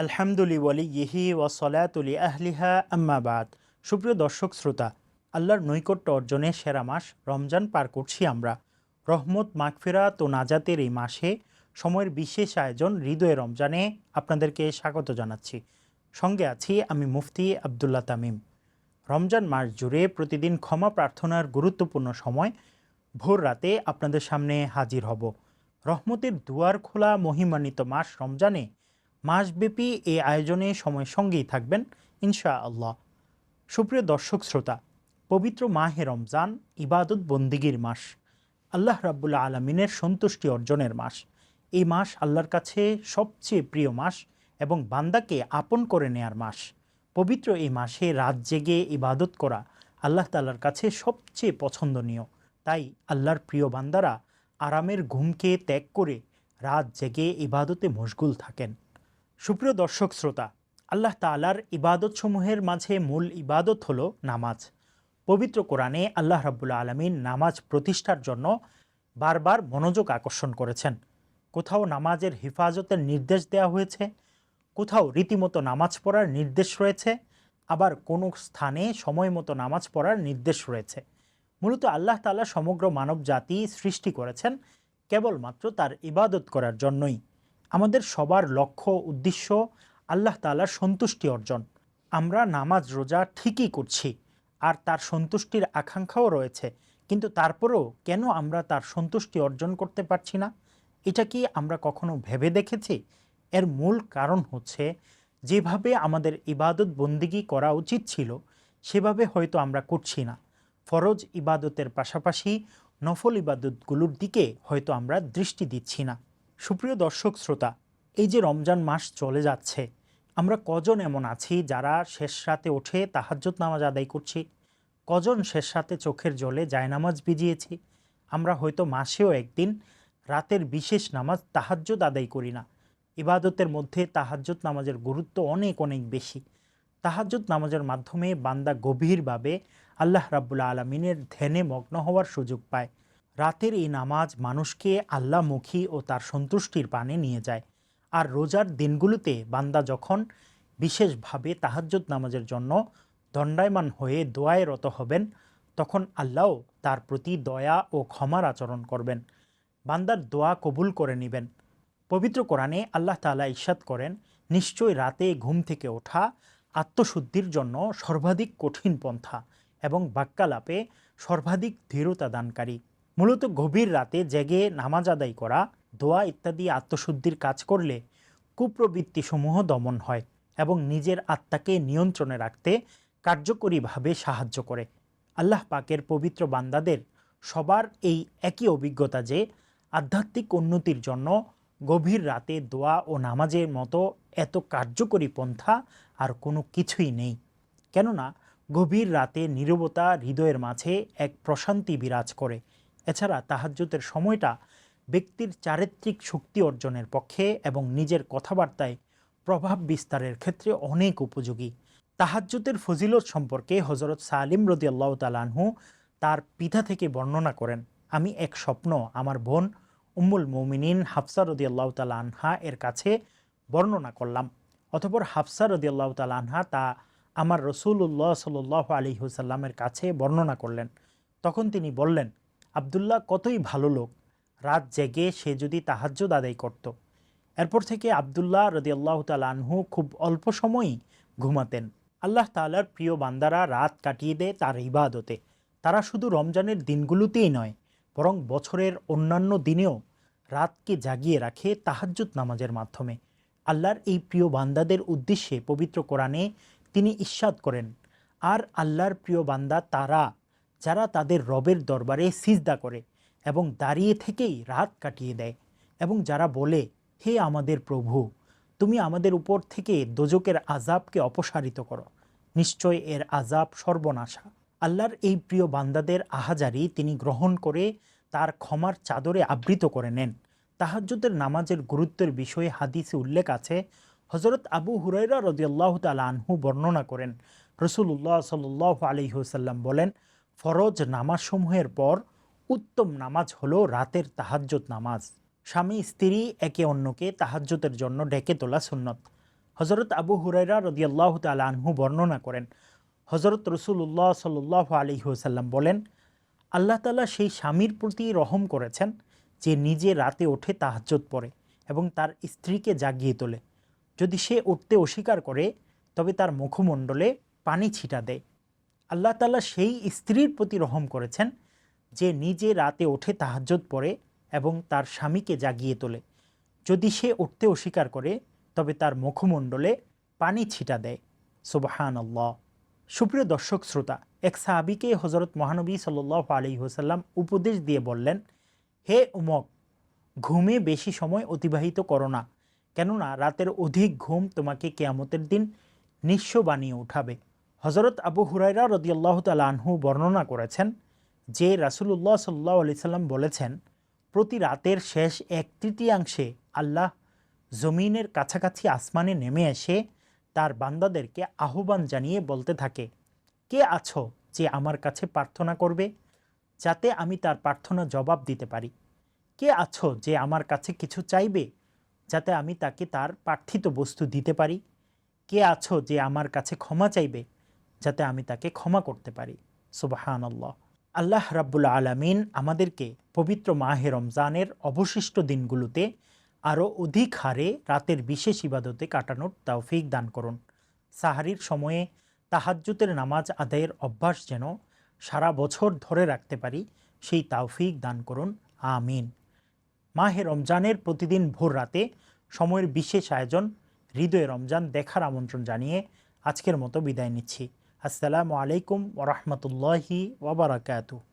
আলহামদুলিল্লাহি ওয়াসসালাতুলি আহলিহা আম্মা বাদ। সুপ্রিয় দর্শক শ্রোতা, আল্লাহর নৈকট্য অর্জনের সেরা মাস রমজান পার করছি আমরা। রহমত, মাগফিরাত ও নাজাতের এই মাসে সময়ের বিশেষ আয়োজন হৃদয়ে রমজানে আপনাদেরকে স্বাগত জানাচ্ছি। সঙ্গে আছি আমি মুফতি আবদুল্লাহ তামিম। রমজান মাস জুড়ে প্রতিদিন ক্ষমা প্রার্থনার গুরুত্বপূর্ণ সময় ভোর রাতে আপনাদের সামনে হাজির হব। রহমতের দুয়ার খোলা মহিমান্বিত মাস রমজানে মাসব্যাপী এই আয়োজনে সময়ের সঙ্গেই থাকবেন ইনশা আল্লাহ। সুপ্রিয় দর্শক শ্রোতা, পবিত্র মাহে রমজান ইবাদত বন্দিগির মাস, আল্লাহ রাব্বুল আলমিনের সন্তুষ্টি অর্জনের মাস। এই মাস আল্লাহর কাছে সবচেয়ে প্রিয় মাস এবং বান্দাকে আপন করে নেয়ার মাস। পবিত্র এই মাসে রাত জেগে ইবাদত করা আল্লাহ তাআলার কাছে সবচেয়ে পছন্দনীয়। তাই আল্লাহর প্রিয় বান্দারা আরামের ঘুমকে ত্যাগ করে রাত জেগে ইবাদতে মশগুল থাকেন। সুপ্রিয় দর্শক শ্রোতা, আল্লাহ তাআলার ইবাদতসমূহের মাঝে মূল ইবাদত হলো নামাজ। পবিত্র কোরআনে আল্লাহ রাব্বুল আলামিন নামাজ প্রতিষ্ঠার জন্য বারবার মনোযোগ আকর্ষণ করেছেন। কোথাও নামাজের হেফাজতের নির্দেশ দেওয়া হয়েছে, কোথাও রীতিমতো নামাজ পড়ার নির্দেশ রয়েছে, আবার কোনো স্থানে সময় মতো নামাজ পড়ার নির্দেশ রয়েছে। মূলত আল্লাহ তাআলা সমগ্র মানব জাতি সৃষ্টি করেছেন কেবলমাত্র তার ইবাদত করার জন্যই। আমাদের সবার লক্ষ্য উদ্দেশ্য আল্লাহ তাআলার সন্তুষ্টি অর্জন। আমরা নামাজ রোজা ঠিকই করছি আর তার সন্তুষ্টির আকাঙ্ক্ষাও রয়েছে, কিন্তু তারপরেও কেন আমরা তার সন্তুষ্টি অর্জন করতে পারছি না? এটা কি আমরা কখনো ভেবে দেখেছি? এর মূল কারণ হচ্ছে যেভাবে আমাদের ইবাদত বন্দিগি করা উচিত ছিল সেভাবে হয়তো আমরা করছি না। ফরজ ইবাদতের পাশাপাশি নফল ইবাদতগুলোর দিকে হয়তো আমরা দৃষ্টি দিচ্ছি না। সুপ্রিয় দর্শক শ্রোতা, এই যে রমজান মাস চলে যাচ্ছে, আমরা কজন এমন আছি যারা শেষ রাতে উঠে তাহাজ্জুদ নামাজ আদায় করছি? কজন শেষ রাতে চোখের জলে জায়নামাজ ভিজিয়েছি? আমরা হয়তো মাসেও একদিন রাতের বিশেষ নামাজ তাহাজ্জুদ আদায় করি না। ইবাদতের মধ্যে তাহাজ্জুদ নামাজের গুরুত্ব অনেক অনেক বেশি। তাহাজ্জুদ নামাজের মাধ্যমে বান্দা গভীরভাবে আল্লাহ রাব্বুল আলমিনের ধ্যানে মগ্ন হওয়ার সুযোগ পায়। রাতের এই নামাজ মানুষকে আল্লাহমুখী ও তার সন্তুষ্টির পানে নিয়ে যায়। আর রোজার দিনগুলোতে বান্দা যখন বিশেষভাবে তাহাজ্জুদ নামাজের জন্য দণ্ডায়মান হয়ে দোয়ায় রত হবেন, তখন আল্লাহ তার প্রতি দয়া ও ক্ষমার আচরণ করবেন, বান্দার দোয়া কবুল করে নেবেন। পবিত্র কোরআনে আল্লাহ তাআলা ইরশাদ করেন, নিশ্চয় রাতে ঘুম থেকে ওঠা আত্মশুদ্ধির জন্য সর্বাধিক কঠিন পন্থা এবং বাক্যালাপে সর্বাধিক ধীরতা দানকারী। মূলত গভীর রাতে জেগে নামাজ আদায় করা, দোয়া ইত্যাদি আত্মশুদ্ধির কাজ করলে কুপ্রবৃত্তিসমূহ দমন হয় এবং নিজের আত্মাকে নিয়ন্ত্রণে রাখতে কার্যকরীভাবে সাহায্য করে। আল্লাহ পাকের পবিত্র বান্দাদের সবার এই একই অভিজ্ঞতা যে আধ্যাত্মিক উন্নতির জন্য গভীর রাতে দোয়া ও নামাজের মতো এত কার্যকরী পন্থা আর কোনো কিছুই নেই। কেননা গভীর রাতে নীরবতা হৃদয়ের মাঝে এক প্রশান্তি বিরাজ করে। এছাড়া তাহাজ্জুদের সময়টা ব্যক্তির চারিত্রিক শক্তি অর্জনের পক্ষে এবং নিজের কথাবার্তায় প্রভাব বিস্তারের ক্ষেত্রে অনেক উপযোগী। তাহাজ্জুদের ফজিলত সম্পর্কে হযরত সালিম রাদিয়াল্লাহু তাআলা আনহু তার পিতা থেকে বর্ণনা করেন, আমি এক স্বপ্ন আমার বোন উম্মুল মুমিনিন হাফসা রাদিয়াল্লাহু তাআলা আনহা এর কাছে বর্ণনা করলাম। অতঃপর হাফসা রাদিয়াল্লাহু তাআলা আনহা তা আমার রাসূলুল্লাহ সাল্লাল্লাহু আলাইহি ওয়াসাল্লামের কাছে বর্ণনা করলেন। তখন তিনি বললেন, আব্দুল্লাহ কতই ভালো লোক, রাত জেগে সে যদি তাহাজ্জুদ আদায় করত। এরপর থেকে আব্দুল্লাহ রাদিয়াল্লাহু তাআলা আনহু খুব অল্প সময়ই ঘুমাতেন। আল্লাহ তাআলার প্রিয় বান্দারা রাত কাটিয়ে দেয় তার ইবাদতে। তারা শুধু রমজানের দিনগুলোতেই নয়, বরং বছরের অন্যান্য দিনেও রাতকে জাগিয়ে রাখে তাহাজ্জুদ নামাজের মাধ্যমে। আল্লাহর এই প্রিয় বান্দাদের উদ্দেশ্যে পবিত্র কোরআনে তিনি ইরশাদ করেন, আর আল্লাহর প্রিয় বান্দা তারা যারা তাদের রবের দরবারে সিজদা করে এবং দাঁড়িয়ে থেকেই রাত কাটিয়ে দেয় এবং যারা বলে, হে আমাদের প্রভু, তুমি আমাদের উপর থেকে দোজকের আযাবকে অপসারিত করো, নিশ্চয় এর আযাব সর্বনাশা। আল্লাহর এই প্রিয় বান্দাদের আহাজারি তিনি গ্রহণ করে তার ক্ষমার চাদরে আবৃত করে নেন। তাহাজ্জুদের নামাজের গুরুত্বের বিষয়ে হাদিসে উল্লেখ আছে। হযরত আবু হুরায়রা রাদিয়াল্লাহু তাআলা আনহু বর্ণনা করেন, রাসূলুল্লাহ সাল্লাল্লাহু আলাইহি ওয়াসাল্লাম বলেন, ফরজ নামাজসমূহের পর উত্তম নামাজ হলো রাতের তাহাজ্জুদ নামাজ। স্বামী স্ত্রী একে অন্যকে তাহাজ্জুদের জন্য ডেকে তোলা সুন্নত। হজরত আবু হুরায়রা রাদিয়াল্লাহু তাআলা আনহু বর্ণনা করেন, হজরত রসুল্লাহ সাল্লাল্লাহু আলাইহি ওয়াসাল্লাম বলেন, আল্লাহ তাআলা সেই স্বামীর প্রতি রহম করেছেন যে নিজে রাতে ওঠে তাহাজ্জুদ পড়ে এবং তার স্ত্রীকে জাগিয়ে তোলে। যদি সে উঠতে অস্বীকার করে তবে তার মুখমণ্ডলে পানি ছিটা দেয়। আল্লাহ তাআলা সেই স্ত্রীর প্রতি রহম করেছেন যে নিজে রাতে ওঠে তাহাজ্জুদ পড়ে এবং তার স্বামীকে জাগিয়ে তোলে। যদি সে উঠতে অস্বীকার করে তবে তার মুখমণ্ডলে পানি ছিটা দেয়। সুবহানাল্লাহ। সুপ্রিয় দর্শক শ্রোতা, এক সাহাবীকে হজরত মহানবী সাল্লাল্লাহু আলাইহি ওয়াসাল্লাম উপদেশ দিয়ে বললেন, হে উমক, ঘুমে বেশি সময় অতিবাহিত করো না, কেননা রাতের অধিক ঘুম তোমাকে কিয়ামতের দিন নিঃস্ব বানিয়ে উঠাবে। হজরত আবু হুরায়রা রাদিয়াল্লাহু তাআলা আনহু বর্ণনা করেছেন যে রাসূলুল্লাহ সাল্লাল্লাহু আলাইহি সাল্লাম বলেছেন, প্রতি রাতের শেষ 1/3 আল্লাহ জমিনের কাছাকাছি আসমানে নেমে এসে তার বান্দাদেরকে আহ্বান জানিয়ে বলতে থাকে, কে আছো যে আমার কাছে প্রার্থনা করবে যাতে আমি তার প্রার্থনা জবাব দিতে পারি? কে আছো যে আমার কাছে কিছু চাইবে যাতে আমি তাকে তার প্রার্থিত বস্তু দিতে পারি? কে আছো যে আমার কাছে ক্ষমা চাইবে যাতে আমি তাকে ক্ষমা করতে পারি? সুবহানাল্লাহ। আল্লাহ রাব্বুল আলামিন আমাদেরকে পবিত্র মাহে রমজানের অবশিষ্ট দিনগুলোতে আরও অধিক হারে রাতের বিশেষ ইবাদতে কাটানোর তৌফিক দান করুন। সাহারির সময়ে তাহাজ্জুদের নামাজ আদায়ের অভ্যাস যেন সারা বছর ধরে রাখতে পারি, সেই তৌফিক দান করুন, আমিন। মাহে রমজানের প্রতিদিন ভোর রাতে সময়ের বিশেষ আয়োজন হৃদয়ে রমজান দেখার আমন্ত্রণ জানিয়ে আজকের মতো বিদায় নিচ্ছি। আসসালামু আলাইকুম ওয়া রাহমাতুল্লাহি ওয়া বারাকাতুহু।